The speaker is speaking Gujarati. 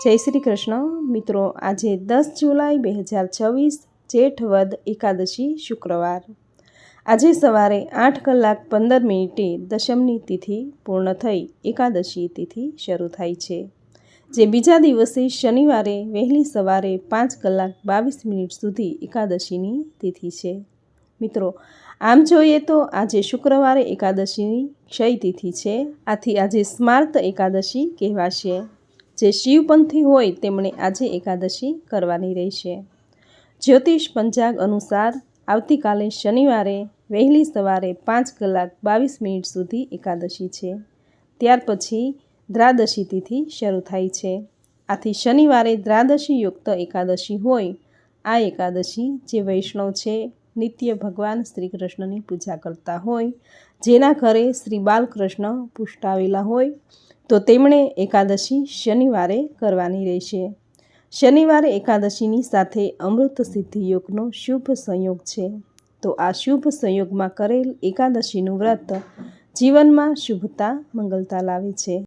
જય શ્રી કૃષ્ણ મિત્રો, આજે 10 જુલાઈ 2024 જેઠ વદ એકાદશી શુક્રવાર। આજે સવારે 8:15 દશમની તિથિ પૂર્ણ થઈ એકાદશી તિથિ શરૂ થાય છે, જે બીજા દિવસે શનિવારે વહેલી સવારે 5:22 સુધી એકાદશીની તિથિ છે। મિત્રો, આમ જોઈએ તો આજે શુક્રવારે એકાદશીની ક્ષય તિથિ છે, આથી આજે સ્માર્ત એકાદશી કહેવાશે। જે શિવપંથી હોય તેમણે આજે એકાદશી કરવાની રહેશે। જ્યોતિષ પંચાગ અનુસાર આવતીકાલે શનિવારે વહેલી સવારે 5:22 સુધી એકાદશી છે, ત્યાર પછી દ્વાદશી તિથિ શરૂ થાય છે। આથી શનિવારે દ્વાદશી યુક્ત એકાદશી હોય। આ એકાદશી જે વૈષ્ણવ છે, નિત્ય ભગવાન શ્રી કૃષ્ણની પૂજા કરતા હોય, જેના ઘરે શ્રી બાલકૃષ્ણ પુષ્ટાવેલા હોય, તો તેમણે એકાદશી શનિવારે કરવાની રહેશે। શનિવારે એકાદશીની સાથે અમૃત સિદ્ધિ યોગનો શુભ સંયોગ છે, તો આ શુભ સંયોગમાં કરેલ એકાદશીનું વ્રત જીવનમાં શુભતા મંગલતા લાવે છે।